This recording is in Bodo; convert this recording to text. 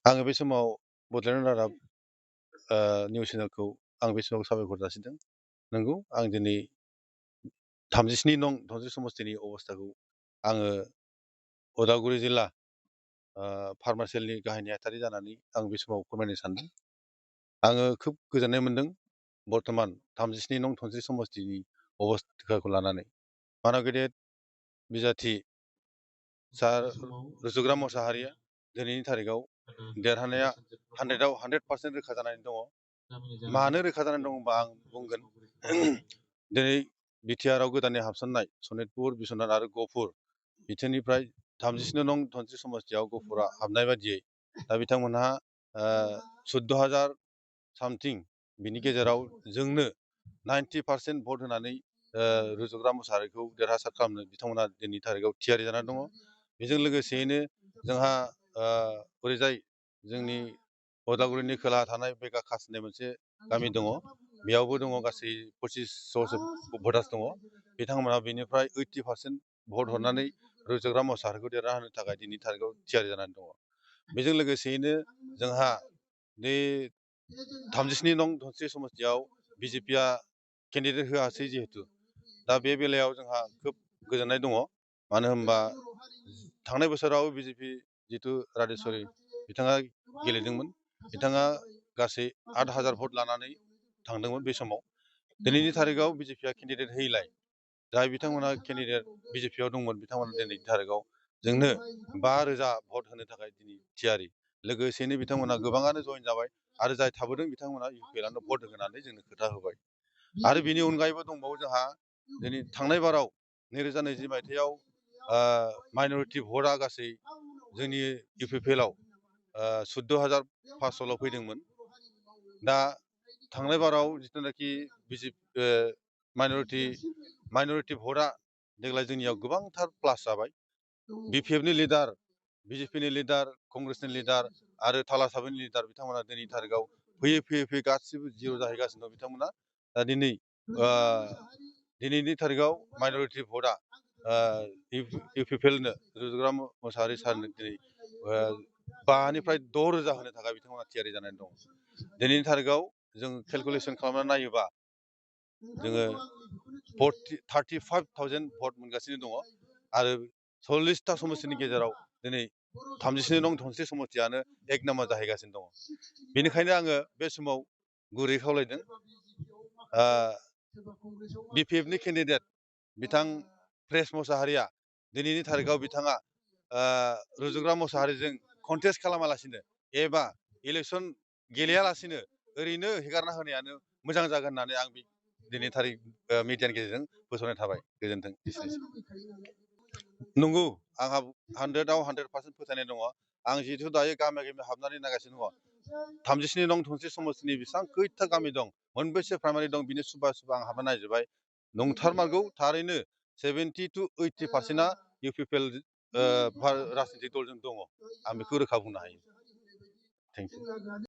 आङो बे समाव बड'लेण्ड रादाब निउस चेनेलखौ आं बे समाव साबायखर जासिदों। नंगौ, आं दिनै 37 नं धनस्रि समस्तिनि अबस्थाखौ आङो उदालगुरि जिल्ला फार्मार सेलनि गाहाय नेहाथारि जानानै आं बे समाव फोरमायनो सानदों। आङो खोब गोजोननाय मोन्दों बर्थमान 37 नं धनस्रि समस्तिनि अबस्थाखौ लानानै। मानव गेदेर बिजाथि सार रुजुग्रा मोसाहारिया दिनैनि थारिखआव देरहानाया 100आव 100% रोखा जानानै दङ। मानो रोखा जानानै दं होनबा आं बुंगोन दिनै बिटिआरआव गोदानै हाबसननाय सनितपुर, बिश्वनाथ आरो गहपुर बिथिंनिफ्राय 37 नं धनस्रि समस्तियाव गहपुरा हाबनाय बादियै दा बिथांमोनहा 14,000 सामथिं बिनि गेजेराव जोंनो 90% भट होनानै रुजुग्रा मोसाहारिखौ देरहासार खालामनो बिथांमोना दिनैनि थारिखआव थियारि जानानै दङ। बेजों लोगोसेयैनो जोंहा ओरैजाय जोंनि उदालगुरिनि खोलाहा थानाय बेगाखास होननाय मोनसे गामि दङ, बेयावबो दङ गासै 2500सो भटार्स दङ। बिथांमोना बेनिफ्राय 80% भट हरनानै रुजुग्रा मोसाहारिखौ देरहाहोनो थाखाय दिनैनि थारिखआव थियारि जानानै दङ। बेजों लोगोसेयैनो जोंहा बे 37 नं धनस्रि समस्तियाव बिजेपिआ केन्डिडेट होआसै जिहेतु दा बे बेलायाव जोंहा खोब गोजोननाय दङ। मानो होनबा थांनाय बोसोराव बिजेपि जितु राजेस्वरि बिथाङा गेलेदोंमोन, बिथाङा गासै 8,000 भट लानानै थांदोंमोन बे समाव। दिनैनि थारिखआव बिजेपिआ केन्डिडेट होयैलाय जाय बिथांमोना केन्डिडेट बिजेपिआव दंमोन बिथांमोना दिनैनि थारिखआव जोंनो 5,000 भट होनो थाखाय दिनै थियारि। लोगोसेनो बिथांमोना गोबाङानो जइन जाबाय आरो जाय थाबोदों बिथांमोना इउपिएलआवनो भट होनानै जोंनो खोथा होबाय। आरो बिनि अनगायैबो दंबावो जोंहा दिनै थांनाय बाराव 2020 मायथाइयाव माइन'रिटि भटआ गासै जोंनि इउपिपिएलआव 14,500ल' फैदोंमोन। दा थांनाय बाराव जिथुनाखि माइन'रिटि भटआ देग्लाय जोंनियाव गोबांथार प्लास जाबाय। बिपिएफनि लिडार, बिजेपिनि लिडार, कंग्रेसनि लिडार आरो थाला साबिनि लिडार बिथांमोना दिनैनि थारिखआव फैयै फैयै गासिबो जिर' जाहैगासिनो दं बिथांमोना। दा दिनैनि थारिखआव माइन'रिटि भटआ इउपिपिएलनो रुजुग्रा मोसाहारि सारनो दिनै 5निफ्राय 6,000 होनो थाखाय बिथांमोना थियारि जानानै दं। दिनैनि थारिखआव जों केलकुलेसन खालामनानै नायोबा जोङो 35,000 भट मोनगासिनो दङ आरो 40टा समस्तिनि गेजेराव दिनै 37 नं धनस्रि समस्तियानो एक नाम्बार जाहैगासिनो दङ। बेनिखायनो आङो बे समाव गुरै खावलायदों बिपिएफनि केन्डिडेट बिथां प्रेस मोसाहारिया दिनैनि थारिखआव बिथाङा रुजुग्रा मोसाहारिजों कन्टेस्ट खालामालासिनो एबा इलेक्सन गेलेयालासिनो ओरैनो हेगारना होनायानो मोजां जागोन होननानै आं दिनैनि थारिख मिडियानि गेजेरजों फोसावनाय थाबाय। गोजोन्थों। नंगौ, आंहा 100आव 100% फोथायनाय दङ। आं जिहेतु दायो गामि गामि हाबनानै नायगासिनो दङ। 37 नं धनस्रि समस्तिनि बेसेबां खैथा गामि दं, मोनबेसे प्राइमारि दं, बिनि सुबा आं हाबना नायजोब्बाय। नंथारमारगौ थारैनो 70 to 80%आ इउपिपिएल राजनितिक दलजों दङ। आं बेखौ रोखा बुंनो हायो। Thank you.